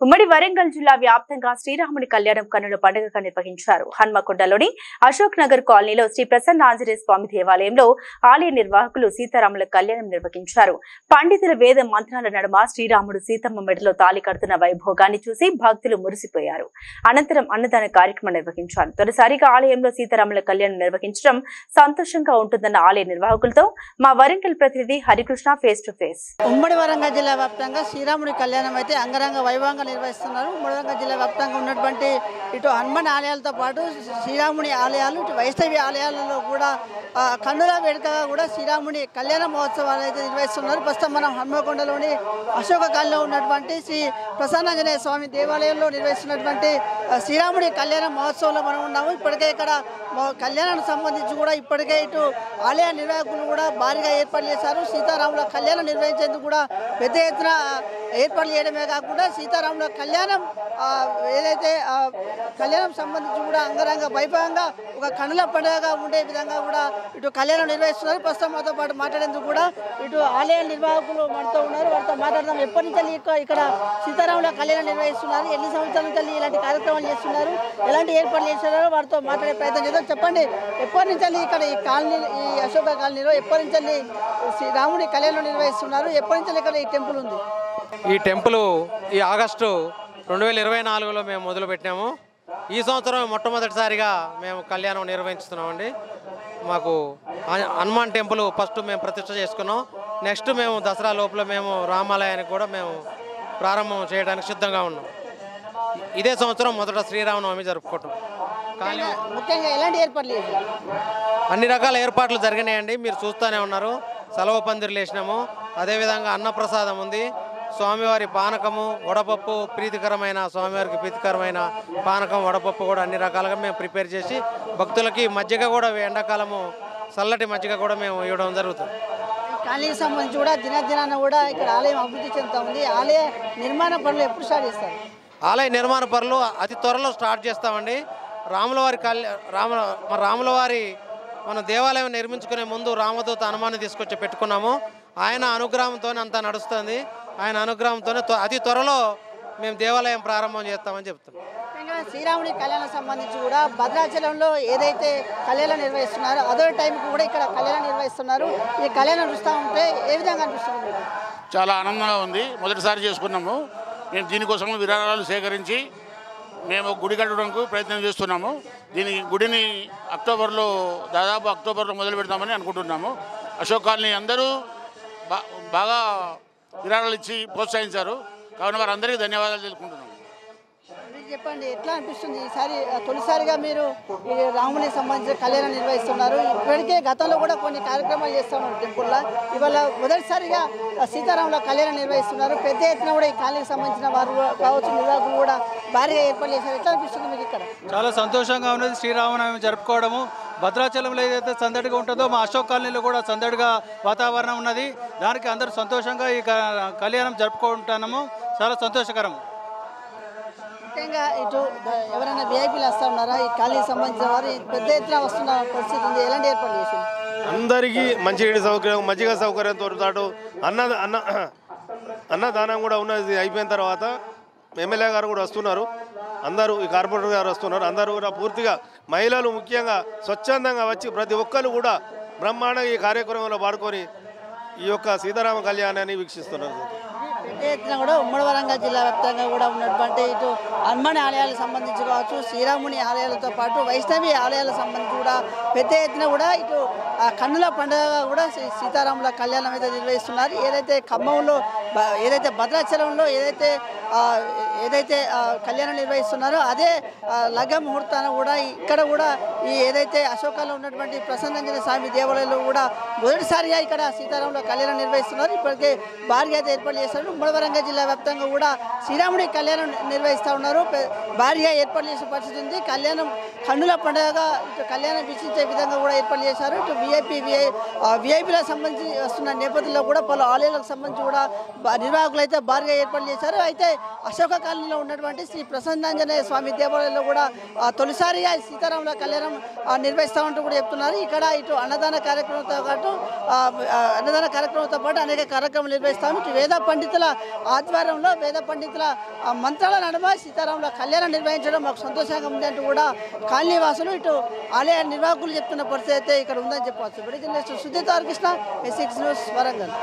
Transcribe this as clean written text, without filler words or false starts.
ఉమ్మడి వరంగల్ జిల్లా వ్యాప్తంగా శ్రీరాముని కళ్యాణం కన్నుల పండుగగా నిర్వహించారు. హన్మకొండలోని అశోక్ నగర్ కాలనీలో శ్రీ ప్రసన్న ఆంజనేయ స్వామి దేవాలయంలో ఆలయ నిర్వాహకులు సీతారాముల కళ్యాణం నిర్వహించారు. పండితుల వేద మంత్రాల నడుమ శ్రీరాముడు సీతమ్మ మెడలో తాళి కడుతున్న వైభోగాన్ని చూసి భక్తులు మురిసిపోయారు. అనంతరం అన్నదాన కార్యక్రమం నిర్వహించారు. తొలిసారిగా ఆలయంలో సీతారాముల కళ్యాణం నిర్వహించడం సంతోషంగా ఉంటుందన్న ఆలయ నిర్వాహకులతో మా వరంగల్ ప్రతినిధి హరికృష్ణ ఫేస్ టు ఫేస్. ఉమ్మడి వరంగల్ జిల్లా వ్యాప్తంగా శ్రీరాముడి కళ్యాణం అయితే అంగరంగ వైభవంగా నిర్వహిస్తున్నారు. వరంగల్ జిల్లా వ్యాప్తంగా ఉన్నటువంటి ఇటు హనుమాన్ ఆలయాలతో పాటు శ్రీరాముని ఆలయాలు, ఇటు వైష్ణవి ఆలయాలలో కూడా కన్నుల వేడుకగా కూడా శ్రీరాముని కళ్యాణ మహోత్సవాలు అయితే నిర్వహిస్తున్నారు. ప్రస్తుతం మనం హన్మకొండలోని అశోక కాలనీలో ఉన్నటువంటి శ్రీ ప్రసన్నాంజనేయ స్వామి దేవాలయంలో నిర్వహిస్తున్నటువంటి శ్రీరాముడి కళ్యాణ మహోత్సవంలో మనం ఉన్నాము. ఇప్పటికే ఇక్కడ కళ్యాణానికి సంబంధించి కూడా ఇప్పటికే ఇటు ఆలయ నిర్వాహకులు కూడా భారీగా ఏర్పాటు చేశారు. సీతారాముల కళ్యాణం నిర్వహించేందుకు కూడా పెద్ద ఎత్తున ఏర్పాట్లు చేయడమే కాకుండా సీతారాముల కళ్యాణం ఏదైతే కళ్యాణం సంబంధించి కూడా అంగరంగ వైభవంగా ఒక కనుల పండుగగా ఉండే విధంగా కూడా ఇటు కళ్యాణం నిర్వహిస్తున్నారు. ప్రస్తుతం మాతో పాటు మాట్లాడేందుకు కూడా ఇటు ఆలయ నిర్వాహకులు మనతో ఉన్నారు. వారితో మాట్లాడదాం. ఎప్పటి నుంచి ఇక్కడ సీతారాముల కళ్యాణం నిర్వహిస్తున్నారు, ఎన్ని సంవత్సరాల నుంచి ఇలాంటి కార్యక్రమాలు చేస్తున్నారు, ఎలాంటి ఏర్పాట్లు చేస్తున్నారో వారితో మాట్లాడే ప్రయత్నం చేద్దాం. చెప్పండి, ఎప్పటి నుంచి ఇక్కడ ఈ కాలనీ, ఈ అశోక కాలనీలో ఎప్పటి నుంచి శ్రీరాముడి కళ్యాణం నిర్వహిస్తున్నారు, ఎప్పటి నుంచి ఇక్కడ ఈ టెంపుల్ ఉంది? ఈ టెంపుల్ ఈ ఆగస్టు 2024లో మేము మొదలుపెట్టాము. ఈ సంవత్సరం మొట్టమొదటిసారిగా మేము కళ్యాణం నిర్వహిస్తున్నామండి. మాకు హనుమాన్ టెంపుల్ ఫస్ట్ మేము ప్రతిష్ఠ చేసుకున్నాం. నెక్స్ట్ మేము దసరా లోపల మేము రామాలయానికి కూడా మేము ప్రారంభం చేయడానికి సిద్ధంగా ఉన్నాం. ఇదే సంవత్సరం మొదట శ్రీరామనవమి జరుపుకుంటాం. కానీ ముఖ్యంగా ఎలాంటి ఏర్పాట్లు చేశారు? అన్ని రకాల ఏర్పాట్లు జరిగినాయండి. మీరు చూస్తూనే ఉన్నారు. సెలవు పందిర్లు వేసినాము. అదేవిధంగా అన్నప్రసాదం ఉంది. స్వామివారి పానకము, వడపప్పు, ప్రీతికరమైన స్వామివారికి ప్రీతికరమైన పానకం, వడపప్పు కూడా అన్ని రకాలుగా మేము ప్రిపేర్ చేసి భక్తులకి మజ్జిగ కూడా ఎండాకాలము చల్లటి మజ్జిగ కూడా మేము ఇవ్వడం జరుగుతుంది. కాలనీకి సంబంధించి కూడా దినదినాన కూడా ఇక్కడ ఆలయం అభివృద్ధి చెందుతూ ఉంది. ఆలయ నిర్మాణ పనులు ఎప్పుడు స్టార్ట్ చేస్తారు? ఆలయ నిర్మాణ పనులు అతి త్వరలో స్టార్ట్ చేస్తామండి. రాములవారి మన దేవాలయం నిర్మించుకునే ముందు రామదూత హనుమాన్ని తీసుకొచ్చి పెట్టుకున్నాము. ఆయన అనుగ్రహంతోనే అంతా నడుస్తుంది. ఆయన అనుగ్రహంతోనే అతి త్వరలో మేము దేవాలయం ప్రారంభం చేస్తామని చెప్తున్నాం. శ్రీరాముడి కళ్యాణం సంబంధించి కూడా భద్రాచలంలో ఏదైతే కళ్యాణం నిర్వహిస్తున్నారో అదే టైంకి కూడా ఇక్కడ కళ్యాణం నిర్వహిస్తున్నారు. ఈ కళ్యాణం చూస్తూ ఉంటే ఏ విధంగా అనిపిస్తుంది? చాలా ఆనందంగా ఉంది. మొదటిసారి చేసుకున్నాము. మేము దీనికోసం విరాళాలు సేకరించి మేము గుడి కట్టడానికి ప్రయత్నం చేస్తున్నాము. గుడిని దాదాపు అక్టోబర్లో మొదలు పెడతామని అనుకుంటున్నాము. అశోక్ కాలనీ అందరూ బాగా విరాళాలు ఇచ్చి ప్రోత్సహించారు. కావున వారందరికీ ధన్యవాదాలు తెలుపుకుంటున్నాము. చెప్పండి, ఎట్లా అనిపిస్తుంది ఈసారి తొలిసారిగా మీరు ఈ రామునికి సంబంధించిన కళ్యాణం నిర్వహిస్తున్నారు? ఇప్పటికే గతంలో కూడా కొన్ని కార్యక్రమాలు చేస్తున్నారు టెంపుల్లో. ఇవాళ మొదటిసారిగా సీతారాముల కళ్యాణం నిర్వహిస్తున్నారు. పెద్ద ఎత్తున కూడా ఈ కాలనీకి సంబంధించిన వారు కావచ్చు, నిర్వాహకులు కూడా భారీగా ఏర్పాటు చేశారు. ఎట్లా అనిపిస్తుంది మీకు ఇక్కడ? చాలా సంతోషంగా ఉన్నది శ్రీరామనవమి జరుపుకోవడము. భద్రాచలంలో ఏదైతే సందడిగా ఉంటుందో మా అశోక్ కాలనీలో కూడా సందడిగా వాతావరణం ఉన్నది. దానికి అందరూ సంతోషంగా ఈ కళ్యాణం జరుపుకుంటున్నాము. చాలా సంతోషకరం. ముఖ్యంగా ఇటు ఎవరైనా విఐపీలు వస్తూ ఉన్నారా? ఈ కాలనీకి సంబంధించిన వారు పెద్ద ఎత్తున వస్తున్న పరిస్థితి ఉంది. ఎలాంటి ఏర్పాటు చేసింది? అందరికీ మంచినీటి సౌకర్యం, మజ్జిగ సౌకర్యంతో పాటు అన్నదానం కూడా ఉన్నది. అయిపోయిన తర్వాత ఎమ్మెల్యే గారు కూడా వస్తున్నారు, అందరూ ఈ కార్పొరేటర్ గారు వస్తున్నారు. అందరూ కూడా పూర్తిగా మహిళలు ముఖ్యంగా స్వచ్ఛందంగా వచ్చి ప్రతి ఒక్కరు కూడా బ్రహ్మాండంగా ఈ కార్యక్రమంలో పాల్గొని ఈ యొక్క సీతారామ కళ్యాణాన్ని వీక్షిస్తున్నారు. పెద్ద ఎత్తున కూడా ఉమ్మడి వరంగల్ జిల్లా వ్యాప్తంగా కూడా ఉన్నటువంటి ఇటు హనుమాన్ ఆలయాలకు సంబంధించి కావచ్చు, శ్రీరాముని ఆలయాలతో పాటు వైష్ణవి ఆలయాలకు సంబంధించి కూడా పెద్ద ఎత్తున కూడా ఇటు కన్నుల పండుగ కూడా సీతారాముల కళ్యాణం అయితే నిర్వహిస్తున్నారు. ఏదైతే ఖమ్మంలో, ఏదైతే భద్రాచలంలో ఏదైతే కళ్యాణం నిర్వహిస్తున్నారో అదే లగ్గ ముహూర్తాన కూడా ఇక్కడ కూడా ఈ ఏదైతే అశోకాలో ఉన్నటువంటి ప్రసన్నాంజనేయ స్వామి దేవాలయంలో కూడా మొదటిసారిగా ఇక్కడ సీతారాముల కళ్యాణం నిర్వహిస్తున్నారు. ఇప్పటికే భారీగా అయితే ఏర్పాటు చేస్తారు. ఉమ్మడి వరంగల్ జిల్లా వ్యాప్తంగా కూడా శ్రీరాముడి కళ్యాణం నిర్వహిస్తూ ఉన్నారు. భారీగా ఏర్పాటు చేసిన పరిస్థితి ఉంది. కళ్యాణం కన్నుల పండుగగా ఇటు కళ్యాణం వీక్షించే విధంగా కూడా ఏర్పాటు చేశారు. ఇటు విఐపీలకు సంబంధించి వస్తున్న నేపథ్యంలో కూడా పలు ఆలయాలకు సంబంధించి కూడా నిర్వాహకులు అయితే భారీగా ఏర్పాటు చేశారు. అయితే అశోక కాలనీలో ఉన్నటువంటి శ్రీ ప్రసన్నాంజనేయ స్వామి దేవాలయంలో కూడా తొలిసారిగా సీతారాముల కళ్యాణం నిర్వహిస్తామంటూ కూడా చెప్తున్నారు. ఇక్కడ ఇటు అన్నదాన కార్యక్రమంతో పాటు అనేక కార్యక్రమాలు నిర్వహిస్తాము. ఇటు వేద పండితుల ఆధ్వర్యంలో వేద పండితుల మంత్రాల నడుమ సీతారాముల కళ్యాణం నిర్వహించడం మాకు సంతోషంగా ఉంది అంటూ కూడా కాలనీవాసులు ఇటు ఆలయ నిర్వాహకులు చెప్తున్న పరిస్థితి అయితే ఇక్కడ ఉందని చెప్పవచ్చు. Sujith Krishna, SX news, Warangal.